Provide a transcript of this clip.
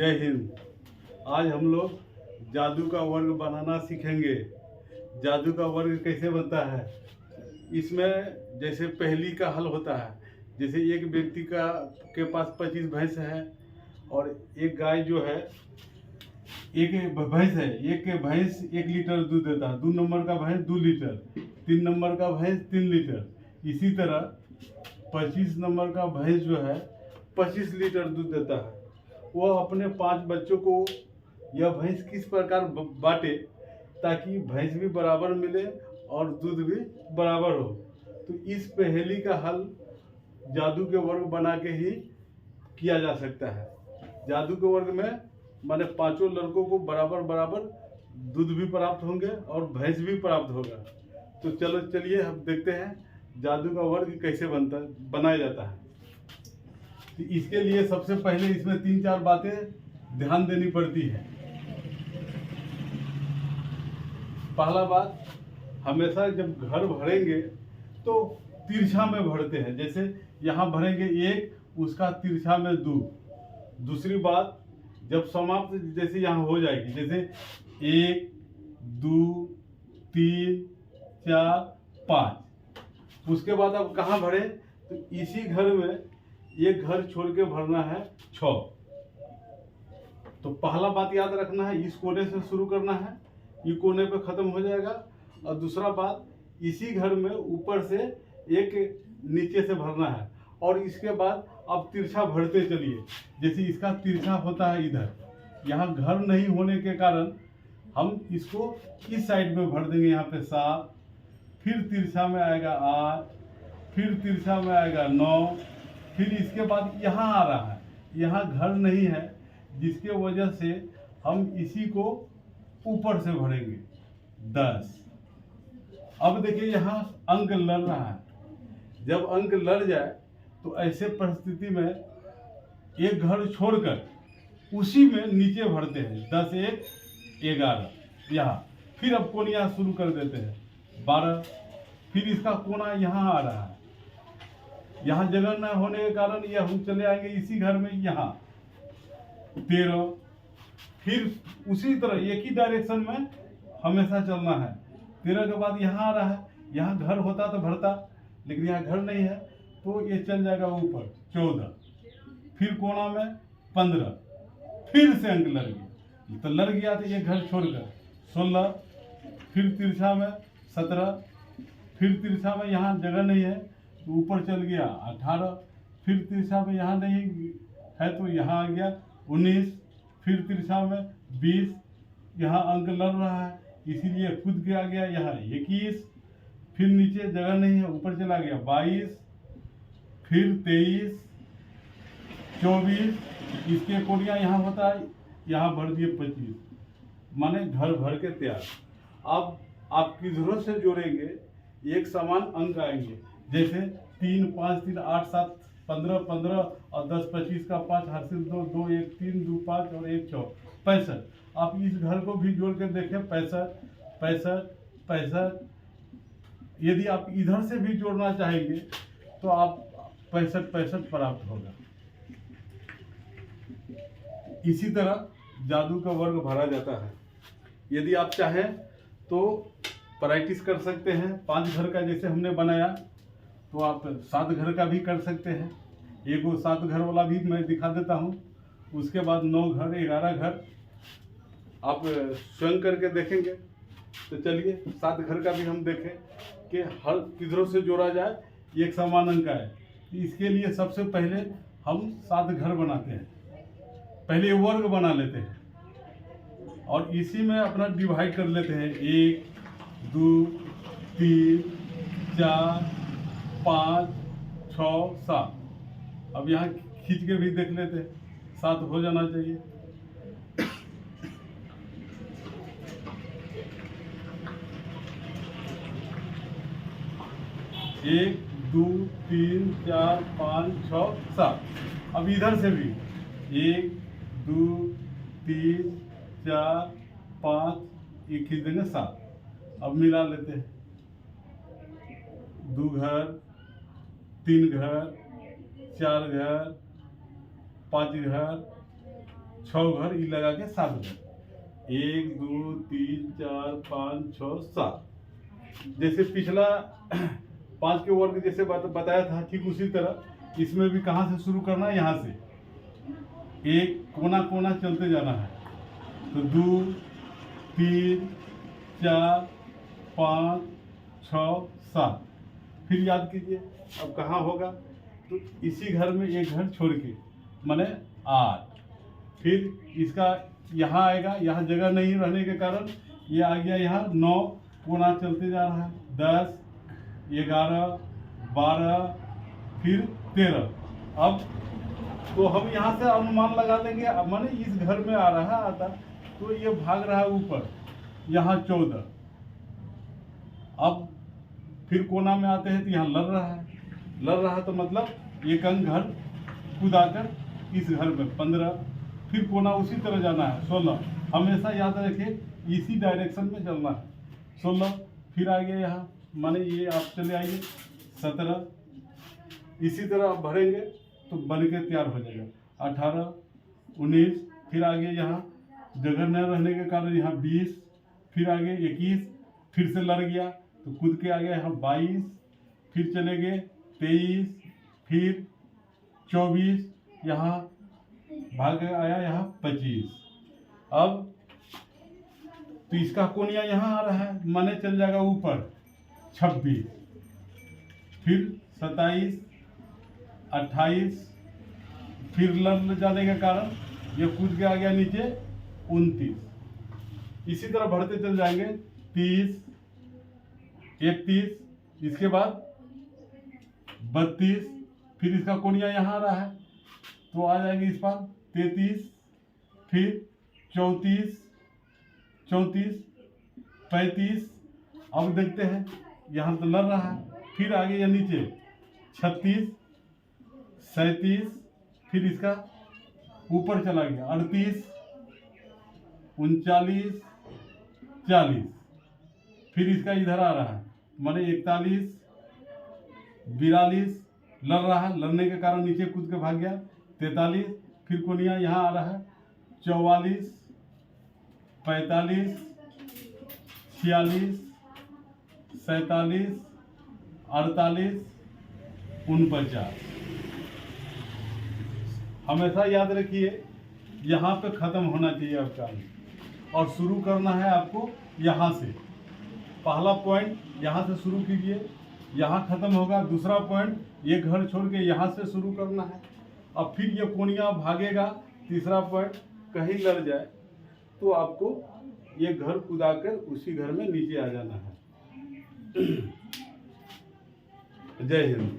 जय हिंद। आज हम लोग जादू का वर्ग बनाना सीखेंगे। जादू का वर्ग कैसे बनता है? इसमें जैसे पहेली का हल होता है। जैसे एक व्यक्ति के पास 25 भैंस है और एक गाय जो है, एक भैंस है, एक भैंस 1 लीटर दूध देता है, 2 नंबर का भैंस 2 लीटर, 3 नंबर का भैंस 3 लीटर। इसी तरह 25 नंबर का भैंस जो है 25 लीटर दूध देता है। वह अपने 5 बच्चों को यह भैंस किस प्रकार बांटे ताकि भैंस भी बराबर मिले और दूध भी बराबर हो। तो इस पहेली का हल जादू के वर्ग बना के ही किया जा सकता है। जादू के वर्ग में माने 5 लड़कों को बराबर बराबर दूध भी प्राप्त होंगे और भैंस भी प्राप्त होगा। तो चलिए हम देखते हैं जादू का वर्ग कैसे बनाया जाता है। तो इसके लिए सबसे पहले इसमें 3-4 बातें ध्यान देनी पड़ती है। पहला बात, हमेशा जब घर भरेंगे तो तिरछा में भरते हैं। जैसे यहाँ भरेंगे 1, उसका तिरछा में 2। दूसरी बात, जब समाप्त जैसे यहाँ हो जाएगी, जैसे 1, 2, 3, 4, 5, उसके बाद अब कहाँ भरे? तो इसी घर में एक घर छोड़ के भरना है 6। तो पहला बात याद रखना है, इस कोने से शुरू करना है, ये कोने पे खत्म हो जाएगा। और दूसरा बात, इसी घर में ऊपर से एक नीचे से भरना है। और इसके बाद अब तिरछा भरते चलिए। जैसे इसका तिरछा होता है इधर, यहाँ घर नहीं होने के कारण हम इसको इस साइड में भर देंगे। यहाँ पे 7, फिर तिरछा में आएगा 8, फिर तिरछा में आएगा 9, फिर इसके बाद यहाँ आ रहा है, यहाँ घर नहीं है, जिसके वजह से हम इसी को ऊपर से भरेंगे 10। अब देखिए यहाँ अंक लड़ रहा है। जब अंक लड़ जाए तो ऐसे परिस्थिति में एक घर छोड़कर उसी में नीचे भरते हैं 10, 1, 11 यहाँ। फिर अब कोनिया शुरू कर देते हैं 12, फिर इसका कोना यहाँ आ रहा है, यहाँ जगह न होने के कारण यह हम चले आएंगे इसी घर में यहाँ 13। फिर उसी तरह एक ही डायरेक्शन में हमेशा चलना है। 13 के बाद यहाँ आ रहा है, यहाँ घर होता तो भरता, लेकिन यहाँ घर नहीं है तो ये चल जाएगा ऊपर 14, फिर कोना में 15, फिर से अंक लड़ गया तो लड़ गया तो ये घर छोड़कर 16, फिर तिरछा में 17, फिर तिरछा में यहाँ जगह नहीं है तो ऊपर चल गया 18, फिर तिरछा में यहाँ नहीं है तो यहाँ आ गया 19, फिर तिरछा में 20, यहाँ अंक लड़ रहा है इसीलिए कूद के आ गया यहाँ 21, फिर नीचे जगह नहीं है ऊपर चला गया 22, फिर 23, 24, इसके कोनिया यहाँ होता है, यहाँ भर दिए 25, माने घर भर के तैयार। अब आप किधरों से जोड़ेंगे एक समान अंक आएंगे। जैसे 3, 5, 3, 8, 7, 15, 15 और 10, 25 का 5 हासिल 2, 2, 1, 3, 2, 5 और 1, 4, 65। आप इस घर को भी जोड़ कर देखें 65, 65, 65। यदि आप इधर से भी जोड़ना चाहेंगे तो आप 65, 65 प्राप्त होगा। इसी तरह जादू का वर्ग भरा जाता है। यदि आप चाहें तो प्रैक्टिस कर सकते हैं। 5 घर का जैसे हमने बनाया तो आप 7 घर का भी कर सकते हैं। एक वो 7 घर वाला भी मैं दिखा देता हूँ। उसके बाद 9 घर, 11 घर आप स्वयं करके देखेंगे। तो चलिए 7 घर का भी हम देखें कि हर किधरों से जोड़ा जाए एक समान अंक आए। इसके लिए सबसे पहले हम 7 घर बनाते हैं। पहले वर्ग बना लेते हैं और इसी में अपना डिवाइड कर लेते हैं 1, 2, 3, 4, 5, 6, 7। अब यहाँ खींच के भी देख लेते हैं, 7 हो जाना चाहिए। एक, 2, 3, 4, 5, 6, 7। अब इधर से भी 1, 2, 3, 4, 5, ये खींच देंगे 7। अब मिला लेते हैं 2 घर, 3 घर, 4 घर, 5 घर, 6 घर ई लगा के 7 घर। 1 2 3 4 5 6 7। जैसे पिछला 5 के वर्ग जैसे बताया था, ठीक उसी तरह इसमें भी कहाँ से शुरू करना है, यहाँ से एक कोना कोना चलते जाना है। तो 2 3 4 5 6 7। फिर याद कीजिए अब कहाँ होगा, तो इसी घर में एक घर छोड़ के माने 8। फिर इसका यहाँ आएगा, यहाँ जगह नहीं रहने के कारण ये आ गया यहाँ 9 कोना चलते जा रहा है। 10 11 12 फिर 13। अब तो हम यहाँ से अनुमान लगा लेंगे, अब माने इस घर में आ रहा आता तो ये भाग रहा है ऊपर, यहाँ 14। अब फिर कोना में आते हैं तो यहाँ लड़ रहा है तो मतलब एक अंक घर कूदाकर इस घर में 15। फिर कोना उसी तरह जाना है 16। हमेशा याद रखें इसी डायरेक्शन में चलना है। 16 फिर आ गया यहाँ, माने ये आप चले आइए 17। इसी तरह आप भरेंगे तो बन के तैयार हो जाएगा। 18 19 फिर आगे यहाँ जगह न रहने के कारण यहाँ 20। फिर आगे 21 फिर से लड़ गया तो कूद के आ गया यहाँ 22। फिर चले गए 23 फिर 24 यहाँ भाग के आया यहाँ 25। अब तो इसका कोनिया यहाँ आ रहा है, माने चल जाएगा ऊपर 26। फिर 27 28 फिर लड़ जाने के कारण ये कूद के आ गया नीचे 29। इसी तरह बढ़ते चल जाएंगे 30 31 इसके बाद 32। फिर इसका कोनिया यहाँ आ रहा है तो आ जाएंगे इस पर 33 फिर 34 35। अब देखते हैं यहाँ तो लड़ रहा है, फिर आगे या नीचे 36 37। फिर इसका ऊपर चला गया 38 39 40। फिर इसका इधर आ रहा है माने 41 42 लड़ रहा है, लड़ने के कारण नीचे कूद के भाग गया 43। फिर कोनिया यहाँ आ रहा है 44 45 46 47 48 49। हमेशा याद रखिए यहाँ पे ख़त्म होना चाहिए आपका, और शुरू करना है आपको यहाँ से। पहला पॉइंट यहाँ से शुरू कीजिए, यहाँ ख़त्म होगा। दूसरा पॉइंट ये घर छोड़ के यहाँ से शुरू करना है। अब फिर ये कोनिया भागेगा, तीसरा पॉइंट कहीं लड़ जाए तो आपको ये घर कूदाकर उसी घर में नीचे आ जाना है। जय हिंद।